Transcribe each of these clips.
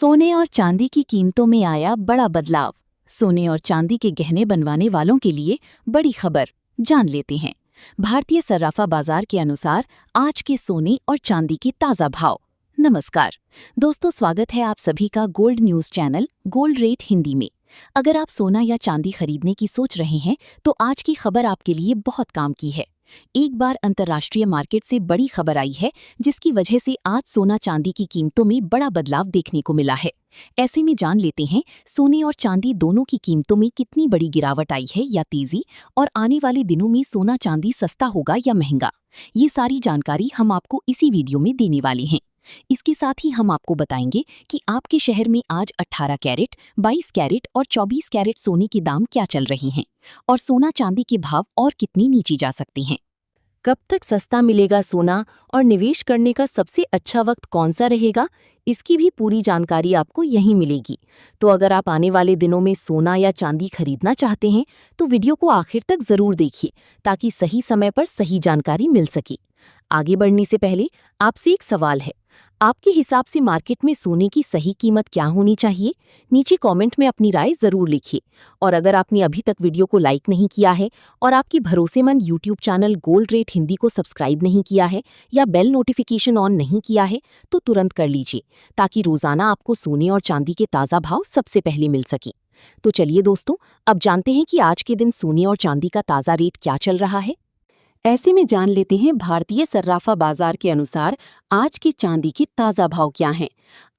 सोने और चांदी की कीमतों में आया बड़ा बदलाव। सोने और चांदी के गहने बनवाने वालों के लिए बड़ी खबर, जान लेते हैं। भारतीय सर्राफा बाजार के अनुसार आज के सोने और चांदी के ताज़ा भाव। नमस्कार दोस्तों, स्वागत है आप सभी का gold news channel gold rate Hindi में। अगर आप सोना या चांदी खरीदने की सोच रहे हैं तो आज की खबर आपके लिए बहुत काम की है। एक बार अंतर्राष्ट्रीय मार्केट से बड़ी खबर आई है जिसकी वजह से आज सोना चांदी की कीमतों में बड़ा बदलाव देखने को मिला है। ऐसे में जान लेते हैं सोने और चांदी दोनों की कीमतों में कितनी बड़ी गिरावट आई है या तेजी, और आने वाले दिनों में सोना चांदी सस्ता होगा या महंगा। ये सारी जानकारी हम आपको इसी वीडियो में देने वाले हैं। इसके साथ ही हम आपको बताएंगे कि आपके शहर में आज 18 कैरेट, 22 कैरेट और 24 कैरेट सोने के दाम क्या चल रहे हैं और सोना चांदी के भाव और कितनी नीचे जा सकते हैं। कब तक सस्ता मिलेगा सोना और निवेश करने का सबसे अच्छा वक्त कौन सा रहेगा, इसकी भी पूरी जानकारी आपको यहीं मिलेगी। तो अगर आप आने वाले दिनों में सोना या चांदी खरीदना चाहते हैं तो वीडियो को आखिर तक जरूर देखिए ताकि सही समय पर सही जानकारी मिल सके। आगे बढ़ने से पहले आपसे एक सवाल है, आपके हिसाब से मार्केट में सोने की सही कीमत क्या होनी चाहिए? नीचे कमेंट में अपनी राय जरूर लिखिए। और अगर आपने अभी तक वीडियो को लाइक नहीं किया है और आपकी भरोसेमंद YouTube channel gold rate Hindi को सब्सक्राइब नहीं किया है या बेल नोटिफिकेशन ऑन नहीं किया है तो तुरंत कर लीजिए ताकि रोजाना आपको सोने और चांदी के ताज़ा भाव सबसे पहले मिल सके। तो चलिए दोस्तों, अब जानते हैं कि आज के दिन सोने और चांदी का ताज़ा रेट क्या चल रहा है। ऐसे में जान लेते हैं भारतीय सर्राफा बाजार के अनुसार आज की चांदी के ताज़ा भाव क्या हैं।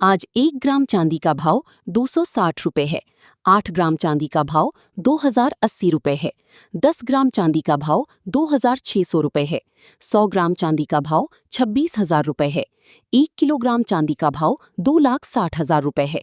आज 1 ग्राम चांदी का भाव 260 रुपये है। 8 ग्राम चांदी का भाव 2080 रुपये है। 10 ग्राम चांदी का भाव 2600 रुपये है। 100 ग्राम चांदी का भाव 26,000 रुपये है। 1 किलोग्राम चांदी का भाव 2,60,000 रुपये है।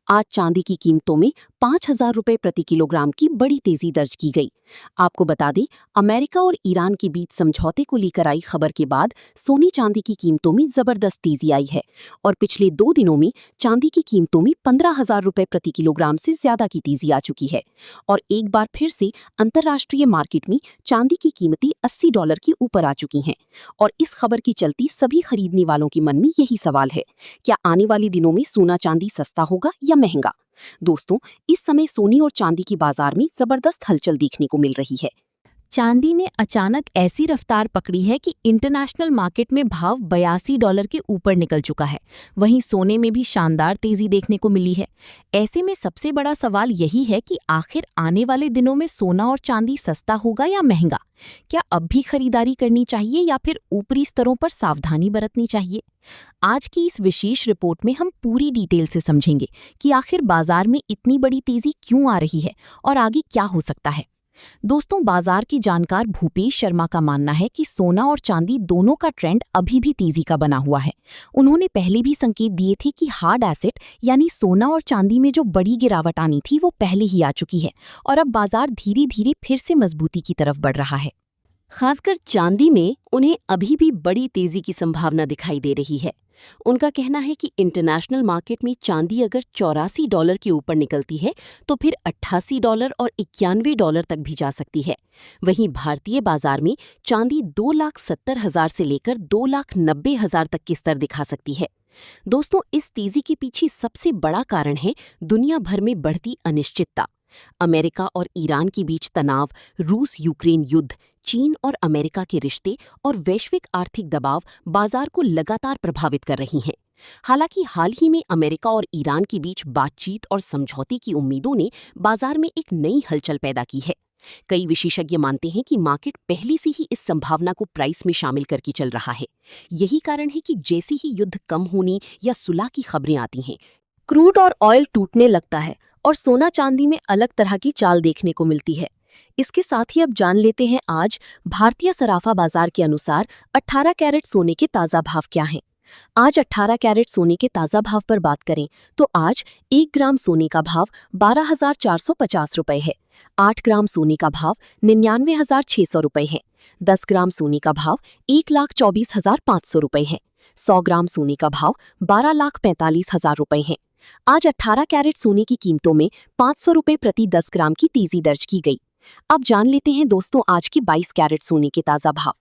आज चांदी की कीमतों में 5,000 रुपये प्रति किलोग्राम की बड़ी तेजी दर्ज की गई। आपको बता दें, अमेरिका और ईरान के बीच समझौते को लेकर आई खबर के बाद सोने चांदी की कीमतों में जबरदस्त तेजी आई है और पिछले 2 दिनों में चांदी की कीमतों में 15,000 रुपये प्रति किलोग्राम से ज्यादा की तेजी आ चुकी है। और एक बार फिर से अंतर्राष्ट्रीय मार्केट में चांदी की कीमतें $80 के ऊपर आ चुकी हैं। और इस खबर की चलती सभी खरीदने वालों के मन में यही सवाल है, क्या आने वाले दिनों में सोना चांदी सस्ता होगा या महंगा? दोस्तों, इस समय सोने और चांदी की बाजार में जबरदस्त हलचल देखने को मिल रही है। चांदी ने अचानक ऐसी रफ्तार पकड़ी है कि इंटरनेशनल मार्केट में भाव $82 के ऊपर निकल चुका है। वहीं सोने में भी शानदार तेजी देखने को मिली है। ऐसे में सबसे बड़ा सवाल यही है कि आखिर आने वाले दिनों में सोना और चांदी सस्ता होगा या महंगा? क्या अब भी खरीदारी करनी चाहिए या फिर ऊपरी स्तरों पर सावधानी बरतनी चाहिए? आज की इस विशेष रिपोर्ट में हम पूरी डिटेल से समझेंगे कि आखिर बाजार में इतनी बड़ी तेजी क्यों आ रही है और आगे क्या हो सकता है। दोस्तों, बाजार की जानकार भूपेश शर्मा का मानना है कि सोना और चांदी दोनों का ट्रेंड अभी भी तेजी का बना हुआ है। उन्होंने पहले भी संकेत दिए थे कि हार्ड एसेट यानी सोना और चांदी में जो बड़ी गिरावट आनी थी वो पहले ही आ चुकी है और अब बाजार धीरे धीरे फिर से मजबूती की तरफ बढ़ रहा है। खासकर चांदी में उन्हें अभी भी बड़ी तेजी की संभावना दिखाई दे रही है। उनका कहना है कि इंटरनेशनल मार्केट में चांदी अगर $84 के ऊपर निकलती है तो फिर $88 और $91 तक भी जा सकती है। वहीं भारतीय बाजार में चांदी 2,70,000 से लेकर 2,90,000 तक के स्तर दिखा सकती है। दोस्तों, इस तेजी के पीछे सबसे बड़ा कारण है दुनिया भर में बढ़ती अनिश्चितता। अमेरिका और ईरान के बीच तनाव, रूस यूक्रेन युद्ध, चीन और अमेरिका के रिश्ते और वैश्विक आर्थिक दबाव बाजार को लगातार प्रभावित कर रही हैं। हालांकि हाल ही में अमेरिका और ईरान के बीच बातचीत और समझौते की उम्मीदों ने बाजार में एक नई हलचल पैदा की है। कई विशेषज्ञ मानते हैं कि मार्केट पहले से ही इस संभावना को प्राइस में शामिल करके चल रहा है। यही कारण है कि जैसे ही युद्ध कम होने या सुलह की खबरें आती हैं, क्रूड और ऑयल टूटने लगता है और सोना चांदी में अलग तरह की चाल देखने को मिलती है। इसके साथ ही अब जान लेते हैं आज भारतीय सराफा बाजार के अनुसार 18 कैरेट सोने के ताज़ा भाव क्या हैं। आज 18 कैरेट सोने के ताज़ा भाव पर बात करें तो आज 1 ग्राम सोने का भाव 12,450 रुपये है। 8 ग्राम सोने का भाव 99,600 रुपये है। 10 ग्राम सोने का भाव 1,24,500 रुपये है। 100 ग्राम सोने का भाव 12,45,000 रुपये है। आज 18 कैरेट सोने की कीमतों में 500 रुपये प्रति 10 ग्राम की तेजी दर्ज की गई। अब जान लेते हैं दोस्तों आज के 22 कैरेट सोने के ताज़ा भाव।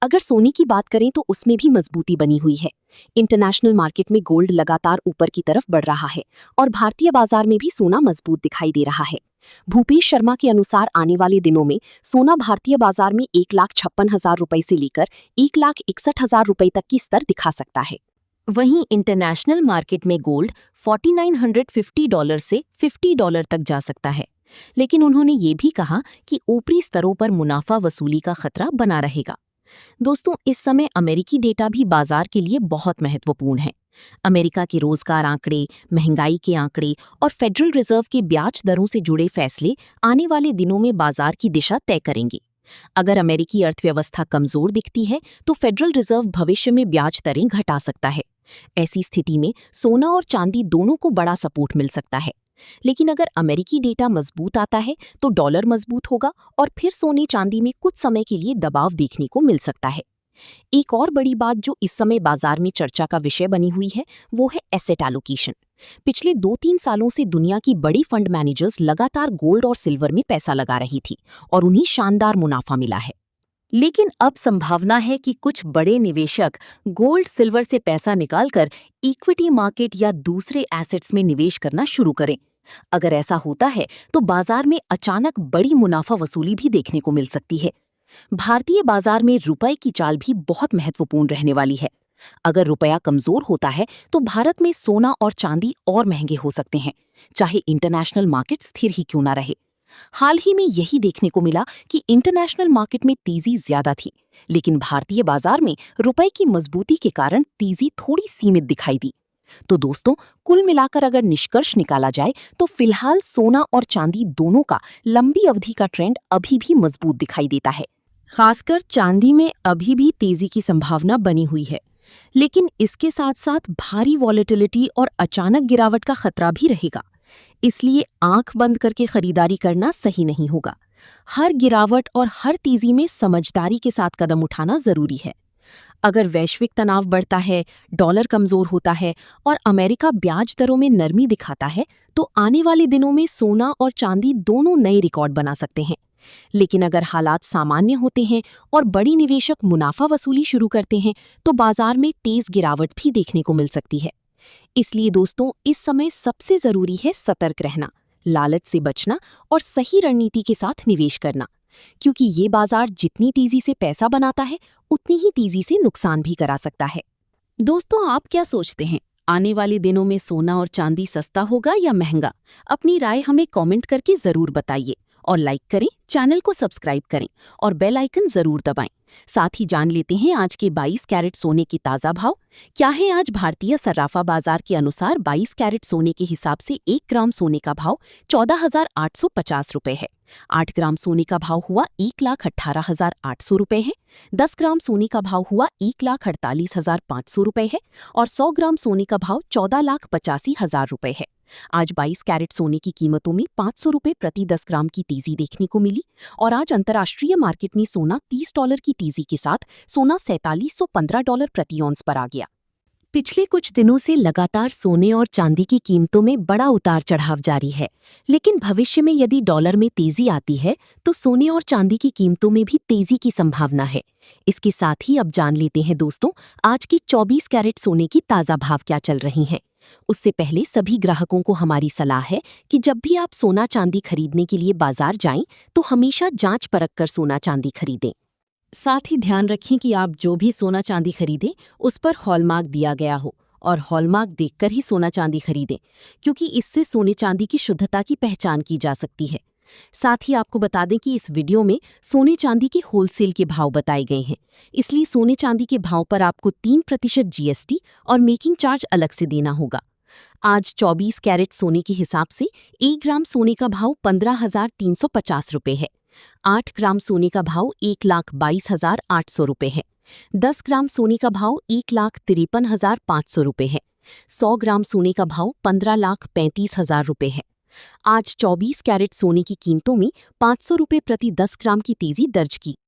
अगर सोने की बात करें तो उसमें भी मजबूती बनी हुई है। इंटरनेशनल मार्केट में गोल्ड लगातार ऊपर की तरफ बढ़ रहा है और भारतीय बाजार में भी सोना मजबूत दिखाई दे रहा है। भूपेश शर्मा के अनुसार आने वाले दिनों में सोना भारतीय बाजार में 1,56,000 रुपए से लेकर 1,61,000 रुपए तक की स्तर दिखा सकता है। वहीं इंटरनेशनल मार्केट में गोल्ड $4,950 से $50 तक जा सकता है। लेकिन उन्होंने ये भी कहा कि ऊपरी स्तरों पर मुनाफा वसूली का खतरा बना रहेगा। दोस्तों, इस समय अमेरिकी डेटा भी बाजार के लिए बहुत महत्वपूर्ण है। अमेरिका के रोजगार आंकड़े, महंगाई के आंकड़े और फेडरल रिजर्व के ब्याज दरों से जुड़े फैसले आने वाले दिनों में बाजार की दिशा तय करेंगे। अगर अमेरिकी अर्थव्यवस्था कमजोर दिखती है तो फेडरल रिजर्व भविष्य में ब्याज दरें घटा सकता है। ऐसी स्थिति में सोना और चांदी दोनों को बड़ा सपोर्ट मिल सकता है। लेकिन अगर अमेरिकी डेटा मजबूत आता है तो डॉलर मजबूत होगा और फिर सोने चांदी में कुछ समय के लिए दबाव देखने को मिल सकता है। एक और बड़ी बात जो इस समय बाजार में चर्चा का विषय बनी हुई है वो है एसेट एलोकेशन। पिछले 2-3 सालों से दुनिया की बड़ी फंड मैनेजर्स लगातार गोल्ड और सिल्वर में पैसा लगा रही थी और उन्हें शानदार मुनाफा मिला है। लेकिन अब संभावना है कि कुछ बड़े निवेशक गोल्ड सिल्वर से पैसा निकालकर इक्विटी मार्केट या दूसरे एसेट्स में निवेश करना शुरू करें। अगर ऐसा होता है तो बाजार में अचानक बड़ी मुनाफा वसूली भी देखने को मिल सकती है। भारतीय बाजार में रुपए की चाल भी बहुत महत्वपूर्ण रहने वाली है। अगर रुपया कमजोर होता है तो भारत में सोना और चांदी और महंगे हो सकते हैं, चाहे इंटरनेशनल मार्केट स्थिर ही क्यों ना रहे। हाल ही में यही देखने को मिला कि इंटरनेशनल मार्केट में तेजी ज्यादा थी, लेकिन भारतीय बाजार में रुपए की मजबूती के कारण तेजी थोड़ी सीमित दिखाई दी। तो दोस्तों, कुल मिलाकर अगर निष्कर्ष निकाला जाए तो फिलहाल सोना और चांदी दोनों का लंबी अवधि का ट्रेंड अभी भी मजबूत दिखाई देता है। खासकर चांदी में अभी भी तेजी की संभावना बनी हुई है, लेकिन इसके साथ साथ भारी वॉलेटिलिटी और अचानक गिरावट का खतरा भी रहेगा। इसलिए आंख बंद करके खरीदारी करना सही नहीं होगा। हर गिरावट और हर तेजी में समझदारी के साथ कदम उठाना जरूरी है। अगर वैश्विक तनाव बढ़ता है, डॉलर कमजोर होता है और अमेरिका ब्याज दरों में नरमी दिखाता है तो आने वाले दिनों में सोना और चांदी दोनों नए रिकॉर्ड बना सकते हैं। लेकिन अगर हालात सामान्य होते हैं और बड़ी निवेशक मुनाफा वसूली शुरू करते हैं तो बाजार में तेज गिरावट भी देखने को मिल सकती है। इसलिए दोस्तों, इस समय सबसे जरूरी है सतर्क रहना, लालच से बचना और सही रणनीति के साथ निवेश करना, क्योंकि ये बाजार जितनी तेजी से पैसा बनाता है उतनी ही तेजी से नुकसान भी करा सकता है। दोस्तों, आप क्या सोचते हैं? आने वाले दिनों में सोना और चांदी सस्ता होगा या महंगा? अपनी राय हमें कमेंट करके जरूर बताइए और लाइक करें, चैनल को सब्सक्राइब करें और बेल आइकन जरूर दबाएं। साथ ही जान लेते हैं आज के 22 कैरेट सोने के ताज़ा भाव क्या है। आज भारतीय सर्राफा बाजार के अनुसार 22 कैरेट सोने के हिसाब से 1 ग्राम सोने का भाव 14,850 रुपए है। 8 ग्राम सोने का भाव हुआ 1,18,800 रुपए है। 10 ग्राम सोने का भाव हुआ 1,48,500 रुपए है और 100 ग्राम सोने का भाव 14,85,000 रुपए है। आज 22 कैरेट सोने की कीमतों में 500 रुपए प्रति 10 ग्राम की तेजी देखने को मिली और आज अंतर्राष्ट्रीय मार्केट में सोना $30 की तेजी के साथ सोना $4,715 प्रति औंस पर आ गया। पिछले कुछ दिनों से लगातार सोने और चांदी की कीमतों में बड़ा उतार चढ़ाव जारी है, लेकिन भविष्य में यदि डॉलर में तेजी आती है तो सोने और चांदी की कीमतों में भी तेजी की संभावना है। इसके साथ ही अब जान लेते हैं दोस्तों, आज की 24 कैरेट सोने की ताज़ा भाव क्या चल रही हैं। उससे पहले सभी ग्राहकों को हमारी सलाह है कि जब भी आप सोना चांदी खरीदने के लिए बाजार जाएं तो हमेशा जांच परख कर सोना चांदी खरीदें। साथ ही ध्यान रखें कि आप जो भी सोना चांदी खरीदें उस पर हॉलमार्क दिया गया हो और हॉलमार्क देखकर ही सोना चांदी खरीदें, क्योंकि इससे सोने चांदी की शुद्धता की पहचान की जा सकती है। साथ ही आपको बता दें कि इस वीडियो में सोने चांदी के होलसेल के भाव बताए गए हैं, इसलिए सोने चांदी के भाव पर आपको 3% GST और मेकिंग चार्ज अलग से देना होगा। आज 24 कैरेट सोने के हिसाब से 1 ग्राम सोने का भाव 15,350 रुपये है। 8 ग्राम सोने का भाव 1,22,800 रुपये है। 10 ग्राम सोने का भाव 1,53,500 रुपये है। 100 ग्राम सोने का भाव 15,35,000 रुपये है। आज 24 कैरेट सोने की कीमतों में 500 रुपये प्रति 10 ग्राम की तेजी दर्ज की।